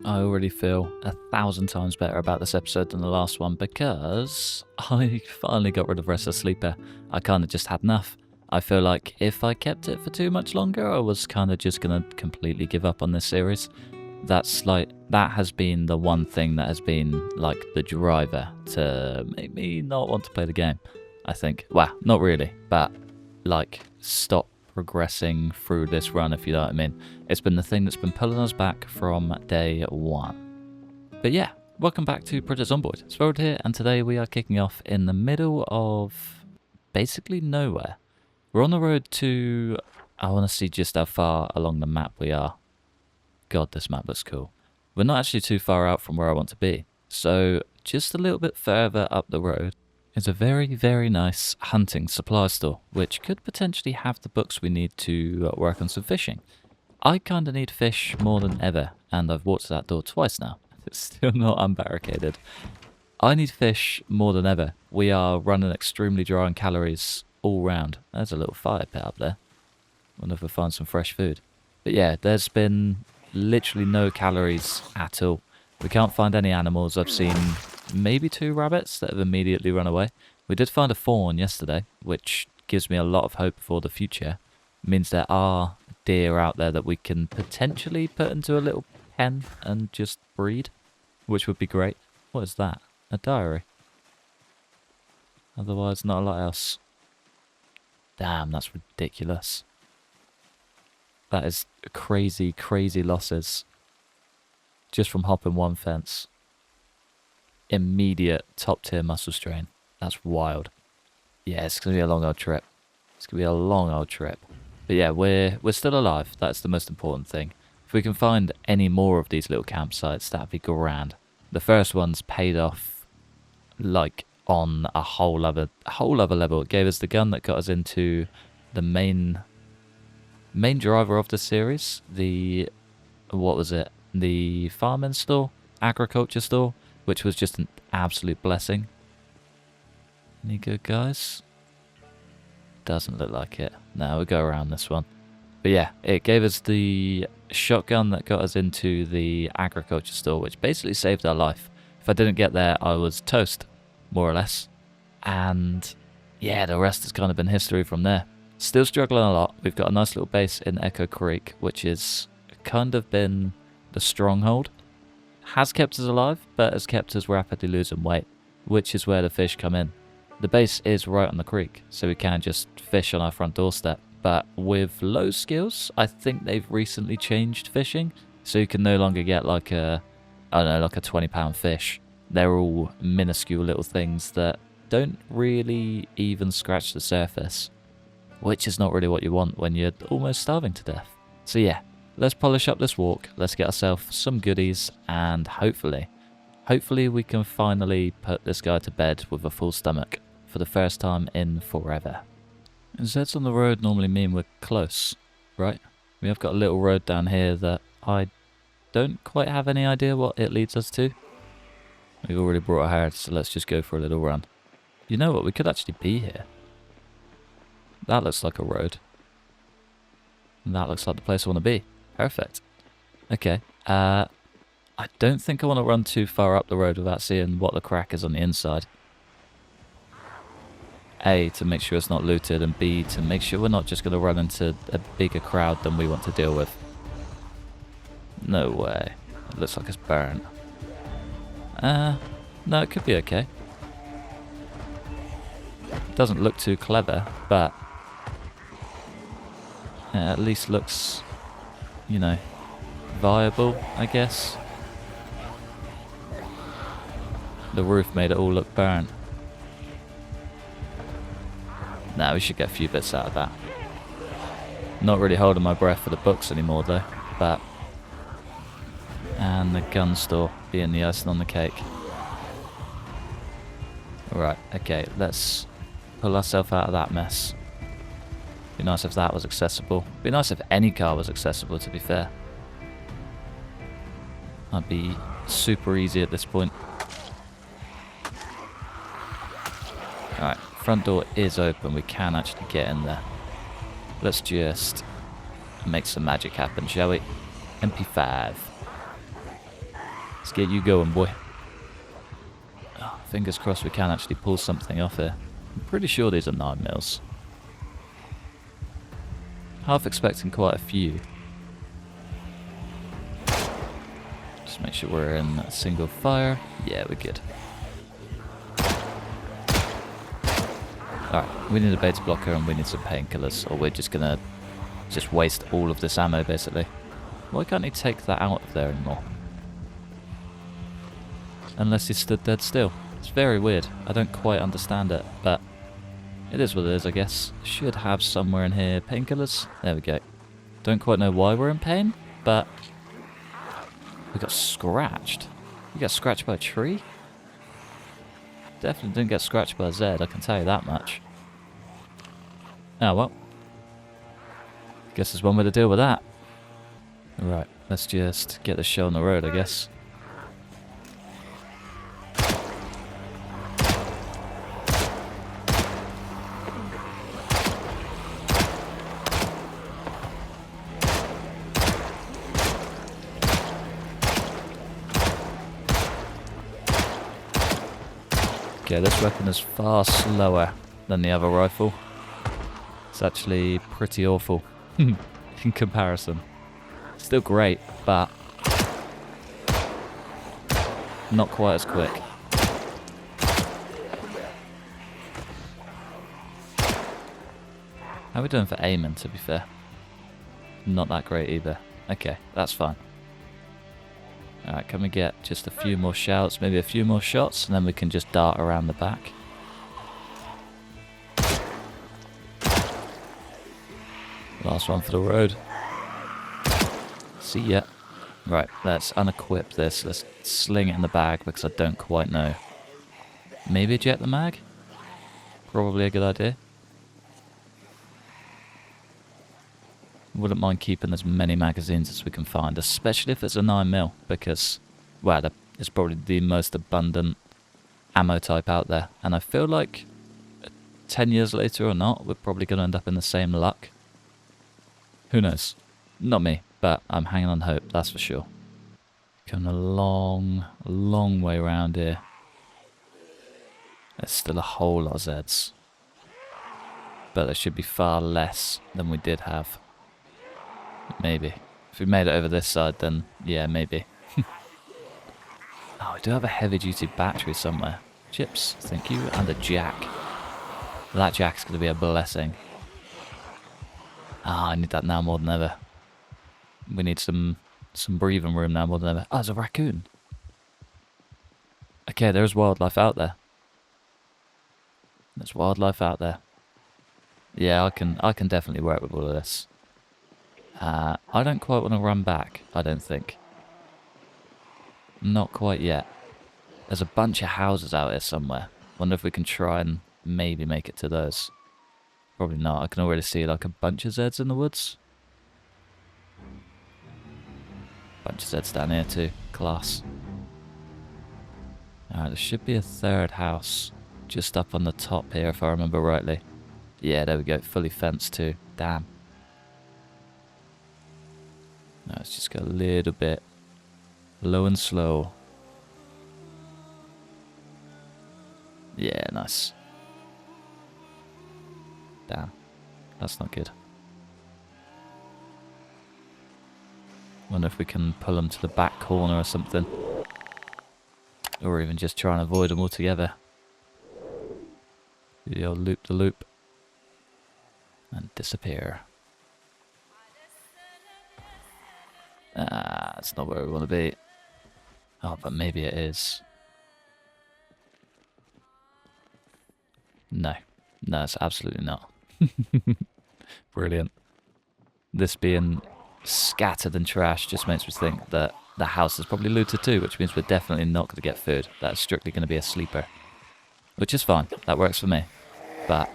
I already feel 1,000 times better about this episode than the last one because I finally got rid of Restless Sleeper. I kind of just had enough. I feel like if I kept it for too much longer, I was kind of just going to completely give up on this series. That has been the one thing that has been like the driver to make me not want to play the game, I think. Well, not really, but like stop progressing through this run, if you know what I mean. It's been the thing that's been pulling us back from day one. But yeah, welcome back to Project Zomboid. It's Zomboid here, and today we are kicking off in the middle of basically nowhere. We're on the road to... I want to see just how far along the map we are. God, this map looks cool. We're not actually too far out from where I want to be. So just a little bit further up the road is a very, very nice hunting supply store, which could potentially have the books we need to work on some fishing. I kind of need fish more than ever, and I've walked to that door twice now. It's still not unbarricaded. I need fish more than ever. We are running extremely dry on calories all round. There's a little fire pit up there. Wonder if we'll find some fresh food. But yeah, there's been literally no calories at all. We can't find any animals. I've seen maybe 2 rabbits that have immediately run away. We did find a fawn yesterday, which gives me a lot of hope for the future. It means there are deer out there that we can potentially put into a little pen and just breed, which would be great. What is that? A diary. Otherwise, not a lot else. Damn, that's ridiculous. That is crazy, crazy losses. Just from hopping one fence. Immediate top tier muscle strain. That's wild. Yeah, it's going to be a long old trip. It's going to be a long old trip. But yeah, we're still alive. That's the most important thing. If we can find any more of these little campsites, that'd be grand. The first one's paid off like on a whole other level. It gave us the gun that got us into the main driver of the series. What was it? The farming store? Agriculture store? Which was just an absolute blessing. Any good guys? Doesn't look like it. No, we'll go around this one. But yeah, it gave us the shotgun that got us into the agriculture store, which basically saved our life. If I didn't get there, I was toast, more or less. And yeah, the rest has kind of been history from there. Still struggling a lot. We've got a nice little base in Echo Creek, which is kind of been the stronghold. Has kept us alive, but has kept us rapidly losing weight, which is where the fish come in. The base is right on the creek, so we can just fish on our front doorstep. But with low skills, I think they've recently changed fishing, so you can no longer get like a, I don't know, like a 20-pound fish. They're all minuscule little things that don't really even scratch the surface, which is not really what you want when you're almost starving to death. So yeah, let's polish up this walk, let's get ourselves some goodies, and hopefully we can finally put this guy to bed with a full stomach for the first time in forever. Zeds on the road normally mean we're close, right? We have got a little road down here that I don't quite have any idea what it leads us to. We've already brought our herd, so let's just go for a little run. You know what, we could actually be here. That looks like a road. And that looks like the place I want to be. Perfect. Okay, I don't think I want to run too far up the road without seeing what the crack is on the inside. A, to make sure it's not looted, and B, to make sure we're not just going to run into a bigger crowd than we want to deal with. No way. It looks like it's burnt. No, it could be okay. It doesn't look too clever, but it at least looks, you know, viable, I guess. The roof made it all look burnt. Nah, we should get a few bits out of that. Not really holding my breath for the books anymore though, but... And the gun store being the icing on the cake. Right, okay, let's pull ourselves out of that mess. Be nice if that was accessible. Be nice if any car was accessible, to be fair. That'd be super easy at this point. Alright, front door is open. We can actually get in there. Let's just make some magic happen, shall we? MP5. Let's get you going, boy. Oh, fingers crossed we can actually pull something off here. I'm pretty sure these are 9mm. Half expecting quite a few. Just make sure we're in a single fire. Yeah, we're good. Alright, we need a beta blocker and we need some painkillers, or we're just gonna waste all of this ammo, basically. Why can't he take that out of there anymore? Unless he stood dead still. It's very weird. I don't quite understand it, but it is what it is, I guess. Should have somewhere in here painkillers. There we go. Don't quite know why we're in pain, but we got scratched. We got scratched by a tree? Definitely didn't get scratched by a Zed, I can tell you that much. Oh well. Guess there's one way to deal with that. Right, let's just get the show on the road, I guess. Okay, this weapon is far slower than the other rifle. It's actually pretty awful in comparison. Still great, but not quite as quick. How are we doing for aiming, to be fair? Not that great either. Okay, that's fine. Alright, can we get just a few more shouts, maybe a few more shots, and then we can just dart around the back. Last one for the road. See ya. Right, let's unequip this. Let's sling it in the bag because I don't quite know. Maybe eject the mag? Probably a good idea. Wouldn't mind keeping as many magazines as we can find, especially if it's a 9mm, because, well, it's probably the most abundant ammo type out there. And I feel like 10 years later or not, we're probably going to end up in the same luck. Who knows? Not me, but I'm hanging on hope, that's for sure. Coming a long, long way around here. There's still a whole lot of Zeds. But there should be far less than we did have. Maybe. If we made it over this side, then yeah, maybe. Oh, we do have a heavy-duty battery somewhere. Chips, thank you, and a jack. That jack's going to be a blessing. Ah, I need that now more than ever. We need some breathing room now more than ever. Oh, there's a raccoon. Okay, there's wildlife out there. There's wildlife out there. Yeah, I can definitely work with all of this. I don't quite want to run back, I don't think. Not quite yet. There's a bunch of houses out here somewhere. Wonder if we can try and maybe make it to those. Probably not. I can already see like a bunch of Zeds in the woods. Bunch of Zeds down here too. Class. Alright, there should be a third house just up on the top here if I remember rightly. Yeah, there we go. Fully fenced too. Damn. Now let's just go a little bit low and slow. Yeah, nice. Damn, that's not good. Wonder if we can pull them to the back corner or something. Or even just try and avoid them altogether. The old loop the loop. And disappear. Ah, that's not where we want to be. Oh, but maybe it is. No. No, it's absolutely not. Brilliant. This being scattered and trashed just makes me think that the house is probably looted too, which means we're definitely not going to get food. That's strictly going to be a sleeper. Which is fine. That works for me. But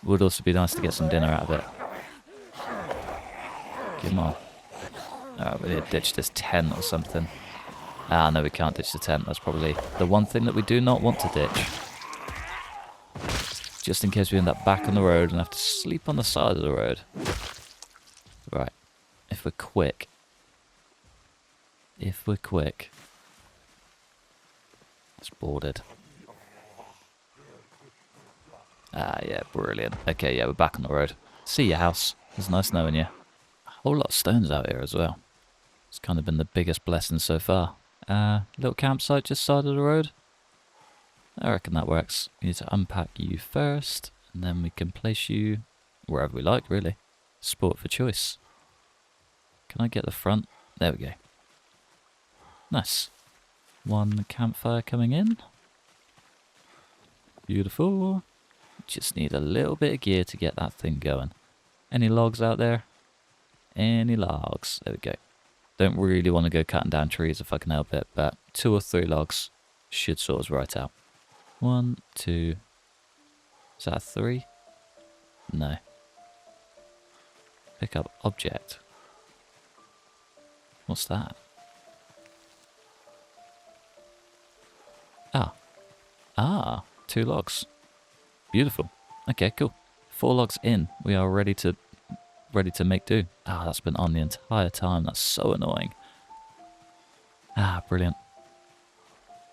it would also be nice to get some dinner out of it. Come on. Alright, we need to ditch this tent or something. Ah, no, we can't ditch the tent. That's probably the one thing that we do not want to ditch. Just in case we end up back on the road and have to sleep on the side of the road. Right. If we're quick. If we're quick. It's boarded. Ah, yeah, brilliant. Okay, yeah, we're back on the road. See your house. It's nice knowing you. A whole lot of stones out here as well. It's kind of been the biggest blessing so far. Little campsite just side of the road. I reckon that works. We need to unpack you first, and then we can place you wherever we like, really. Sport for choice. Can I get the front? There we go. Nice. One campfire coming in. Beautiful. Just need a little bit of gear to get that thing going. Any logs out there? Any logs? There we go. Don't really want to go cutting down trees if I can help it, but 2 or 3 logs should sort us right out. 1, 2. Is that a 3? No. Pick up object. What's that? Ah, 2 logs. Beautiful. Okay, cool. 4 logs in. We are ready to make do. Ah, that's been on the entire time. That's so annoying. Ah, brilliant.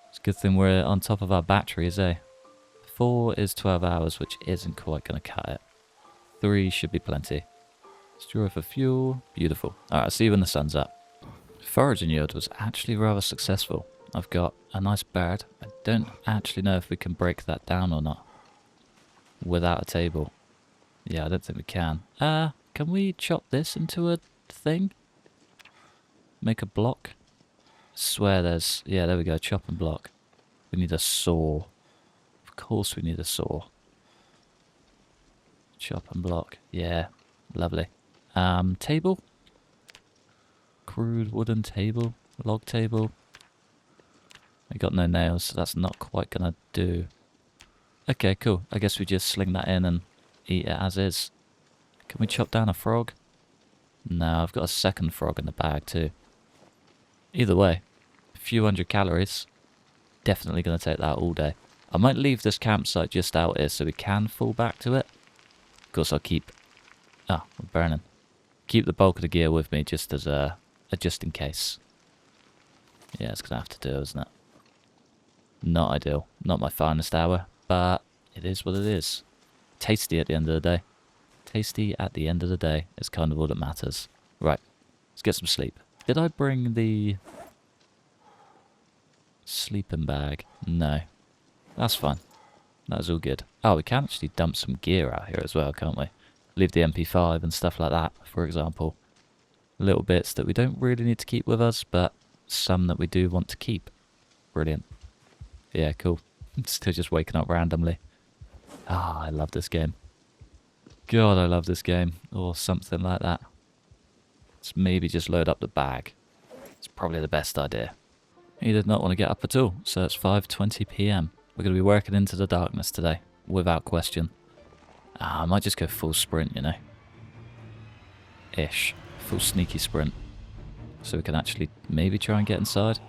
It's a good thing we're on top of our batteries, eh? 4 is 12 hours, which isn't quite going to cut it. 3 should be plenty. Straw for fuel. Beautiful. Alright, I'll see you when the sun's up. Foraging yield was actually rather successful. I've got a nice bird. I don't actually know if we can break that down or not. Without a table. Yeah, I don't think we can. Can we chop this into a thing? Make a block? I swear there's... Yeah, there we go. Chop and block. We need a saw. Of course we need a saw. Chop and block. Yeah, lovely. Table? Crude wooden table? Log table? I got no nails, so that's not quite gonna do. Okay, cool. I guess we just sling that in and eat it as is. Can we chop down a frog? No, I've got a second frog in the bag too. Either way, a few hundred calories. Definitely gonna take that all day. I might leave this campsite just out here so we can fall back to it. Of course I'll keep... Ah, we're burning. Keep the bulk of the gear with me just as a just in case. Yeah, it's gonna have to do, isn't it? Not ideal. Not my finest hour, but it is what it is. Tasty at the end of the day. Tasty at the end of the day is kind of all that matters. Right, let's get some sleep. Did I bring the sleeping bag? No. That's fine. That was all good. Oh, we can actually dump some gear out here as well, can't we? Leave the MP5 and stuff like that, for example. Little bits that we don't really need to keep with us, but some that we do want to keep. Brilliant. Yeah, cool. Still just waking up randomly. Ah, I love this game. God, I love this game. Or something like that. Let's maybe just load up the bag. It's probably the best idea. He did not want to get up at all, so it's 5:20 PM. We're going to be working into the darkness today, without question. Ah, I might just go full sprint, you know. Ish. Full sneaky sprint. So we can actually maybe try and get inside.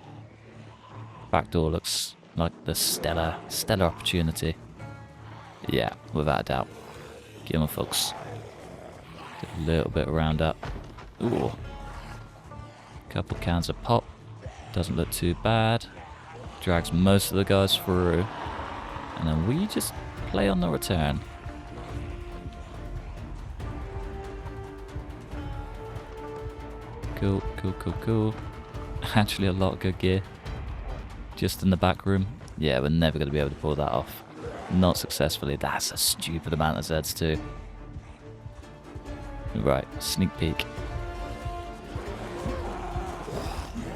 Back door looks like the stellar opportunity. Yeah, without a doubt. Get on, folks. Get a little bit of round up. Ooh. Couple cans of pop. Doesn't look too bad. Drags most of the guys through. And then we just play on the return. Cool, cool, cool, cool. Actually a lot of good gear. Just in the back room. Yeah, we're never going to be able to pull that off. Not successfully. That's a stupid amount of zeds too. Right, sneak peek.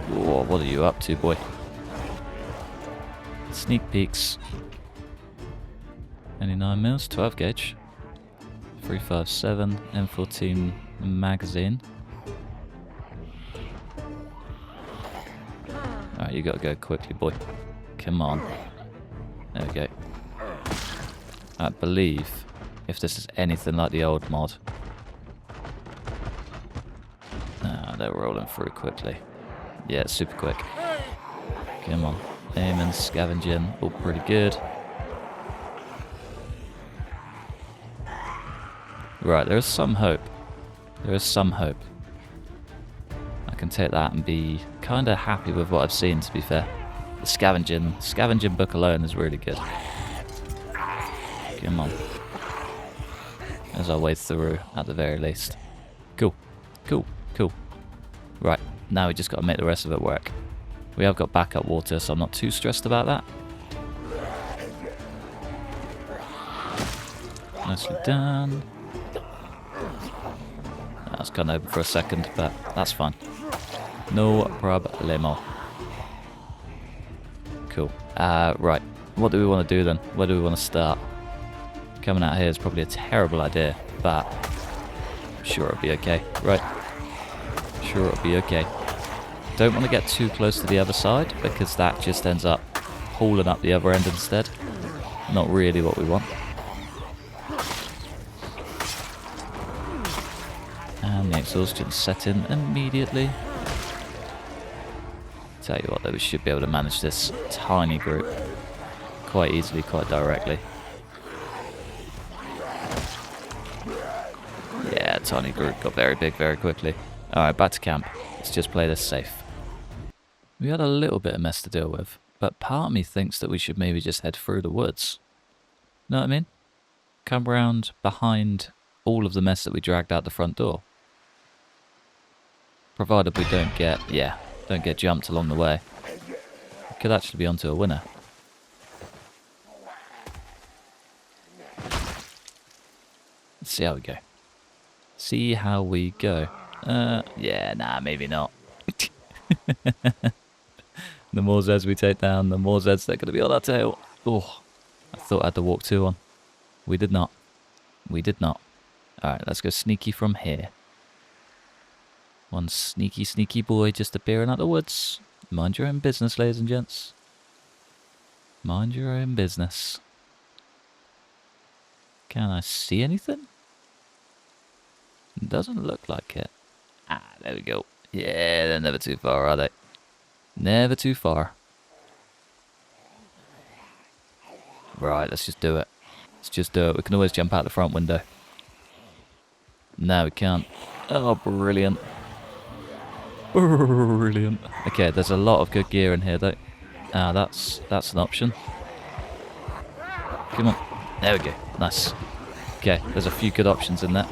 Whoa, what are you up to, boy? Sneak peeks. Any 9mm? 12 gauge. 357 M14 magazine. Alright, you gotta go quickly, boy. Come on. There we go. I believe, if this is anything like the old mod... Ah, they're rolling through quickly. Yeah, it's super quick. Come on. Aiming, scavenging, all pretty good. Right, there is some hope. There is some hope. I can take that and be kind of happy with what I've seen, to be fair. The scavenging book alone is really good. Come on. As our way through, at the very least. Cool. Cool. Cool. Right, now we just got to make the rest of it work. We have got backup water, so I'm not too stressed about that. Nicely done. That was kind of open for a second, but that's fine. No problemo. Cool. Right. What do we want to do then? Where do we want to start? Coming out here is probably a terrible idea, but I'm sure it'll be okay. Right. Sure it'll be okay. Don't want to get too close to the other side, because that just ends up pulling up the other end instead. Not really what we want. And the exhaustion set in immediately. Tell you what though, we should be able to manage this tiny group quite easily, quite directly. Yeah, tiny group got very big very quickly. Alright, back to camp. Let's just play this safe. We had a little bit of mess to deal with, but part of me thinks that we should maybe just head through the woods. Know what I mean? Come round behind all of the mess that we dragged out the front door. Provided we don't get jumped along the way. We could actually be onto a winner. Let's see how we go. See how we go. Yeah, nah, maybe not. The more zeds we take down, the more zeds they're going to be on our tail. Oh, I thought I had to walk 2 on. We did not. We did not. Alright, let's go sneaky from here. One sneaky, sneaky boy just appearing out the woods. Mind your own business, ladies and gents. Mind your own business. Can I see anything? Doesn't look like it. Ah, there we go. Yeah, they're never too far, are they? Never too far. Right, let's just do it. Let's just do it. We can always jump out the front window. No, we can't. Oh, brilliant. Brilliant. Okay, there's a lot of good gear in here, though. Ah, that's an option. Come on. There we go. Nice. Okay, there's a few good options in there.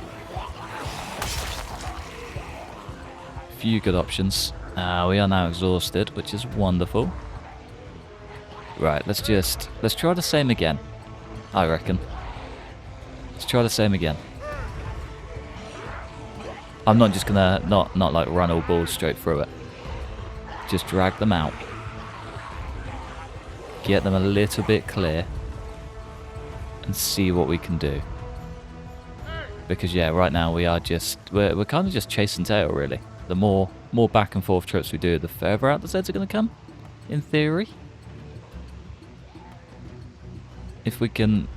Few good options. We are now exhausted, which is wonderful. Right, let's try the same again. I reckon. Let's try the same again. I'm not just gonna not like run all balls straight through it. Just drag them out. Get them a little bit clear. And see what we can do. Because yeah, right now we are we're kind of just chasing tail really. The more back and forth trips we do, the further out the zeds are gonna come. In theory. If we can...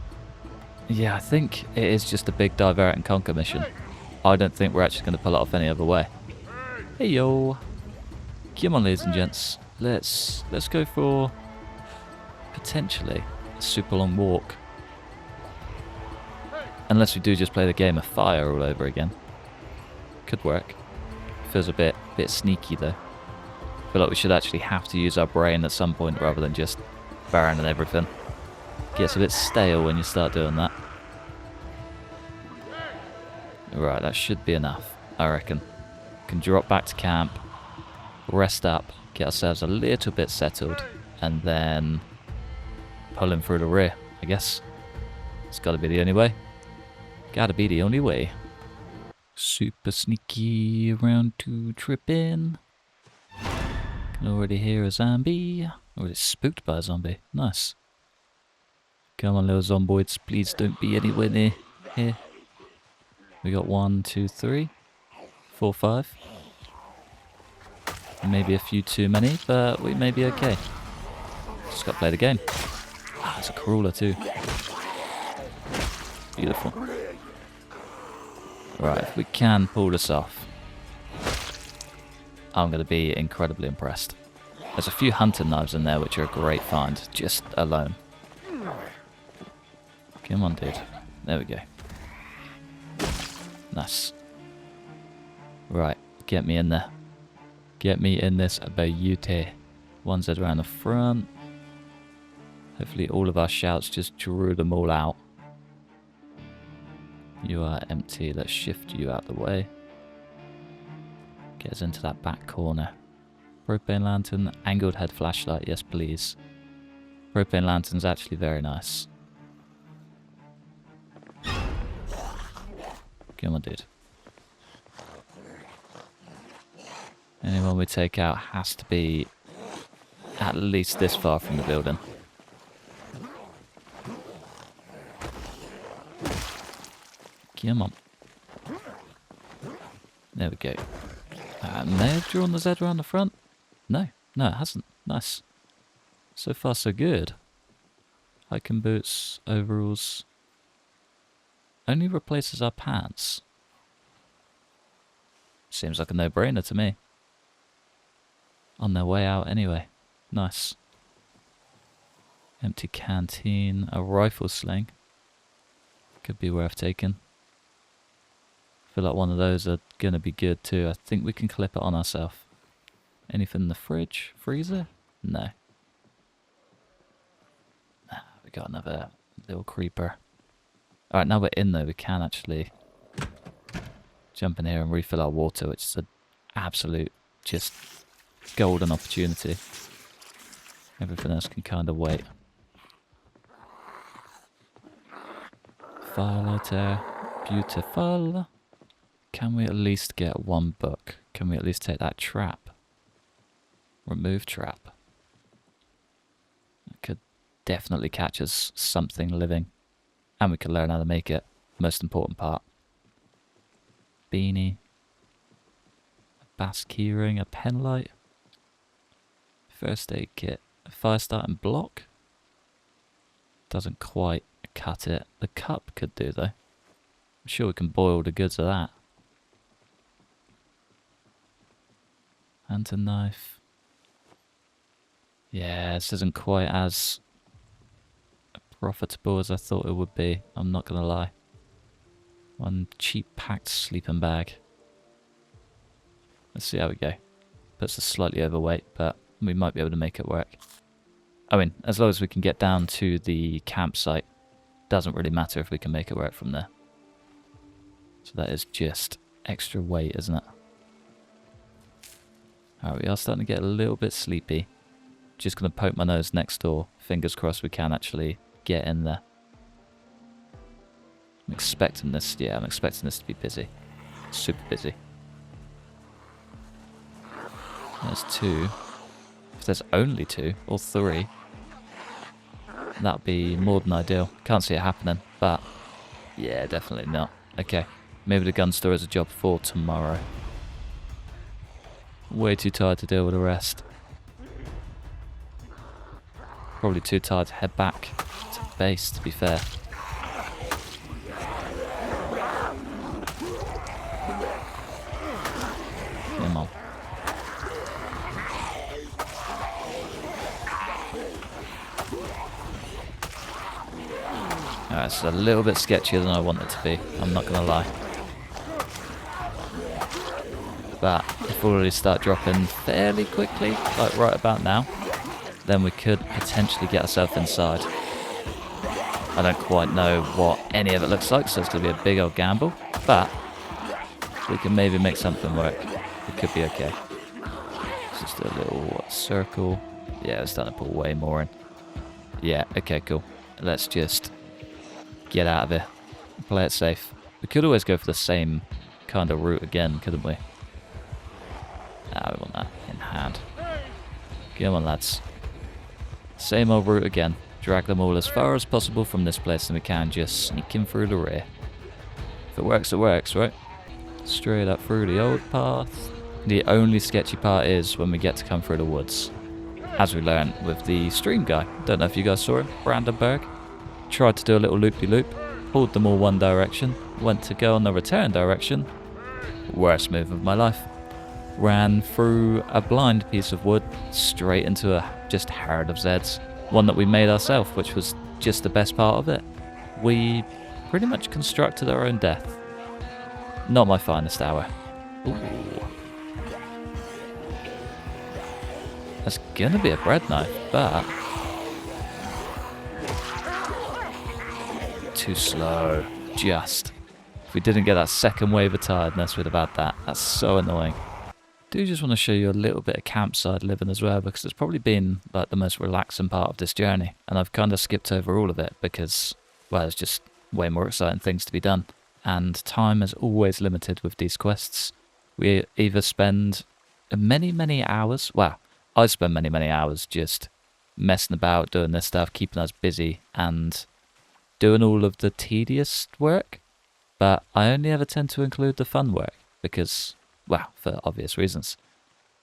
Yeah, I think it is just a big divert and conquer mission. I don't think we're actually going to pull it off any other way. Hey yo! Come on, ladies and gents. Let's go for potentially a super long walk. Unless we do just play the game of fire all over again. Could work. Feels a bit sneaky though. I feel like we should actually have to use our brain at some point rather than just barren and everything. Gets a bit stale when you start doing that. Right, that should be enough, I reckon. Can drop back to camp, rest up, get ourselves a little bit settled, and then pull him through the rear, I guess. It's gotta be the only way. Gotta be the only way. Super sneaky around to trip in. Can already hear a zombie. Already spooked by a zombie. Nice. Come on, little zomboids. Please don't be anywhere near here. We got 1, 2, 3, 4, 5. Maybe a few too many, but we may be okay. Just got to play the game. Ah, it's a crawler too. Beautiful. Right, if we can pull this off, I'm going to be incredibly impressed. There's a few hunting knives in there which are a great find, just alone. Come on, dude. There we go. Nice. Right, get me in there. Get me in this beauty. One Zed around the front. Hopefully all of our shouts just drew them all out. You are empty. Let's shift you out the way. Get us into that back corner. Propane lantern, angled head flashlight, yes please. Propane lantern's actually very nice. Come on, dude. Anyone we take out has to be at least this far from the building. Come on. There we go. May have drawn the Z around the front? No, it hasn't. Nice. So far, so good. Hiking boots, overalls. Only replaces our pants. Seems like a no-brainer to me. On their way out anyway. Nice. Empty canteen, a rifle sling. Could be worth taking. Feel like one of those are going to be good too. I think we can clip it on ourselves. Anything in the fridge? Freezer? No. We got another little creeper. Alright, now we're in though, we can actually jump in here and refill our water, which is an absolute just golden opportunity. Everything else can kind of wait. Firelighter. Beautiful. Can we at least get one book? Can we at least take that trap? Remove trap. It could definitely catch us something living. And we can learn how to make it. Most important part. Beanie. A bass keyring. A pen light. First aid kit. A fire starting block. Doesn't quite cut it. The cup could do though. I'm sure we can boil the goods of that. Hunting knife. Yeah, this isn't quite as profitable as I thought it would be. I'm not gonna lie. One cheap packed sleeping bag. Let's see how we go. Puts us slightly overweight, but we might be able to make it work. I mean, as long as we can get down to the campsite, doesn't really matter if we can make it work from there. So that is just extra weight, isn't it? Alright, we are starting to get a little bit sleepy. Just going to poke my nose next door. Fingers crossed we can actually get in there. I'm expecting this, yeah, I'm expecting this to be busy. Super busy. There's two. If there's only two, or three, that'd be more than ideal. Can't see it happening, but yeah, definitely not. Okay, maybe the gun store is a job for tomorrow. Way too tired to deal with the rest. Probably too tired to head back to base, to be fair. Come on. Alright, it's a little bit sketchier than I want it to be, I'm not gonna lie. But if we already start dropping fairly quickly, like right about now, then we could potentially get ourselves inside. I don't quite know what any of it looks like, so it's going to be a big old gamble, but we can maybe make something work. It could be okay. Just a little circle. Yeah, it's starting to pull way more in. Yeah, okay, cool. Let's just get out of here. Play it safe. We could always go for the same kind of route again, couldn't we? Ah, we want that in hand. Come on, lads. Same old route again. Drag them all as far as possible from this place and we can just sneak in through the rear. If it works, right? Straight up through the old path. The only sketchy part is when we get to come through the woods. As we learned with the stream guy. Don't know if you guys saw him. Brandenburg. Tried to do a little loop-de-loop. Pulled them all one direction. Went to go on the return direction. Worst move of my life. Ran through a blind piece of wood straight into a just herd of zeds. One that we made ourselves, which was just the best part of it. We pretty much constructed our own death. Not my finest hour. Ooh. That's gonna be a bread knife, but too slow. Just. If we didn't get that second wave of tiredness, we'd have had that. That's so annoying. Do just want to show you a little bit of campsite living as well, because it's probably been like the most relaxing part of this journey, and I've kind of skipped over all of it because, well, there's just way more exciting things to be done, and time is always limited with these quests. We either spend many hours, well, I spend many hours just messing about, doing this stuff, keeping us busy, and doing all of the tedious work, but I only ever tend to include the fun work because, well, for obvious reasons.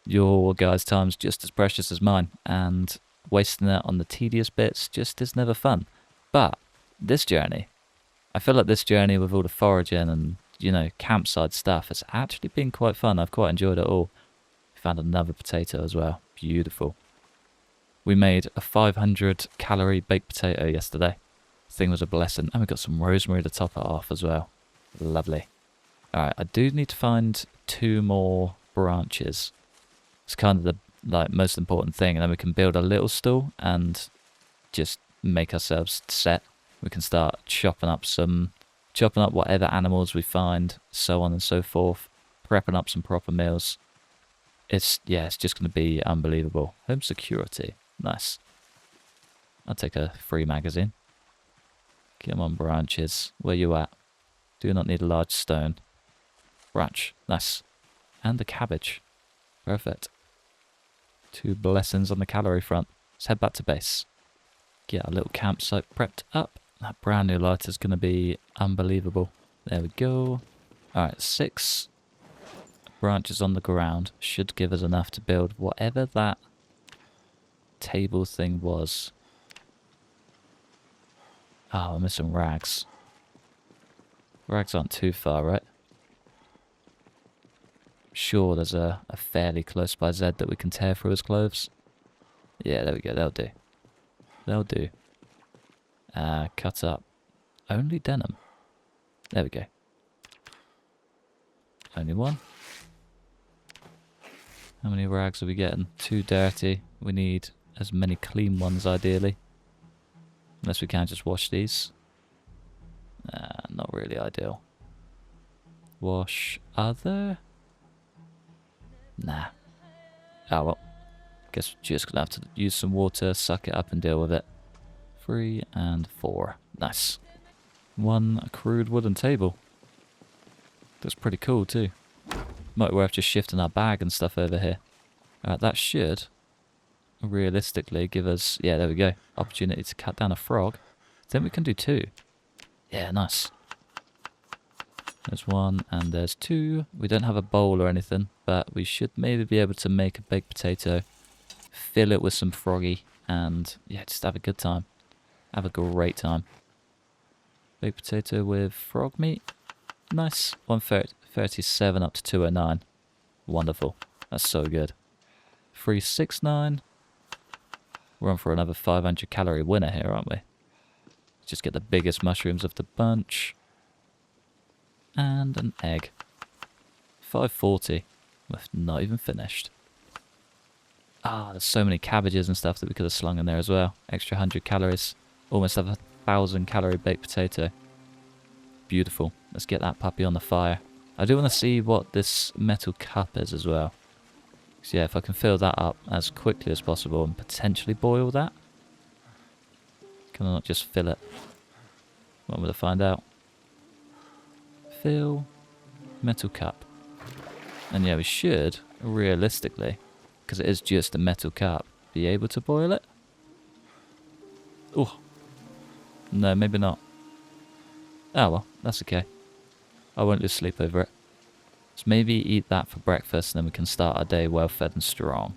Your guys' time's just as precious as mine, and wasting it on the tedious bits just is never fun. But this journey, I feel like this journey with all the foraging and, you know, campsite stuff has actually been quite fun. I've quite enjoyed it all. We found another potato as well. Beautiful. We made a 500 calorie baked potato yesterday. The thing was a blessing. And we got some rosemary to top it off as well. Lovely. Alright, I do need to find 2 more branches. It's kind of the most important thing, and then we can build a little stool and just make ourselves set. We can start chopping up whatever animals we find, so on and so forth, prepping up some proper meals. It's just going to be unbelievable. Home security. Nice. I'll take a free magazine. Come on, branches. Where you at? Do not need a large stone. Branch. Nice. And a cabbage. Perfect. 2 blessings on the calorie front. Let's head back to base. Get our little campsite prepped up. That brand new light is going to be unbelievable. There we go. Alright, 6 branches on the ground. Should give us enough to build whatever that table thing was. Oh, I'm missing rags. Rags aren't too far, right? Sure, there's a fairly close by Zed that we can tear through his clothes. Yeah, there we go, that'll do. That'll do. Cut up. Only denim. There we go. Only 1. How many rags are we getting? 2 dirty. We need as many clean ones, ideally. Unless we can just wash these. Not really ideal. Wash other? Nah. Oh well. Guess we're just gonna have to use some water, suck it up and deal with it. 3 and 4. Nice. 1 crude wooden table. That's pretty cool too. Might be worth just shifting our bag and stuff over here. That should realistically give us, yeah, there we go, opportunity to cut down a frog. Then we can do 2. Yeah, nice. There's 1 and there's 2. We don't have a bowl or anything, but we should maybe be able to make a baked potato, fill it with some froggy, and yeah, just have a good time. Have a great time. Baked potato with frog meat. Nice. 137 up to 209. Wonderful. That's so good. 369. We're on for another 500 calorie winner here, aren't we? Let's just get the biggest mushrooms of the bunch. And an egg. 540. We're not even finished. Ah, there's so many cabbages and stuff that we could have slung in there as well. Extra 100 calories. Almost have a 1,000 calorie baked potato. Beautiful. Let's get that puppy on the fire. I do want to see what this metal cup is as well. So yeah, if I can fill that up as quickly as possible and potentially boil that. Can I not just fill it? Want me to find out? Fill metal cup. And yeah, we should, realistically, because it is just a metal cup, be able to boil it. Oh. No, maybe not. Oh well, that's okay. I won't lose sleep over it. So maybe eat that for breakfast and then we can start our day well fed and strong.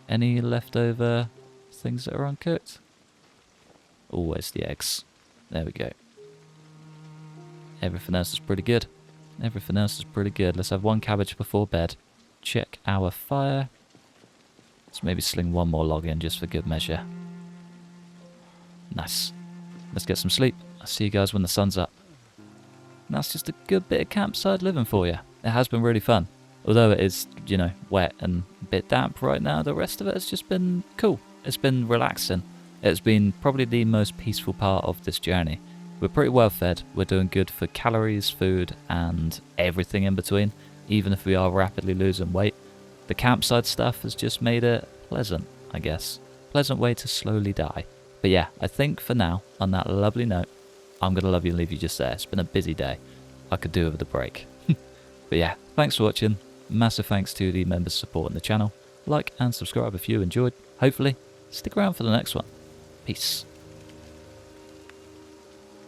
Any leftover things that are uncooked? Always the eggs. There we go. Everything else is pretty good. Everything else is pretty good. Let's have 1 cabbage before bed. Check our fire. Let's maybe sling 1 more log in just for good measure. Nice. Let's get some sleep. I'll see you guys when the sun's up. And that's just a good bit of campsite living for you. It has been really fun. Although it is, you know, wet and a bit damp right now, the rest of it has just been cool. It's been relaxing. It's been probably the most peaceful part of this journey. We're pretty well fed, we're doing good for calories, food, and everything in between, even if we are rapidly losing weight. The campsite stuff has just made it pleasant, I guess. Pleasant way to slowly die. But yeah, I think for now, on that lovely note, I'm going to love you and leave you just there. It's been a busy day. I could do with a break. But yeah, thanks for watching. Massive thanks to the members supporting the channel. Like and subscribe if you enjoyed. Hopefully, stick around for the next one. Peace.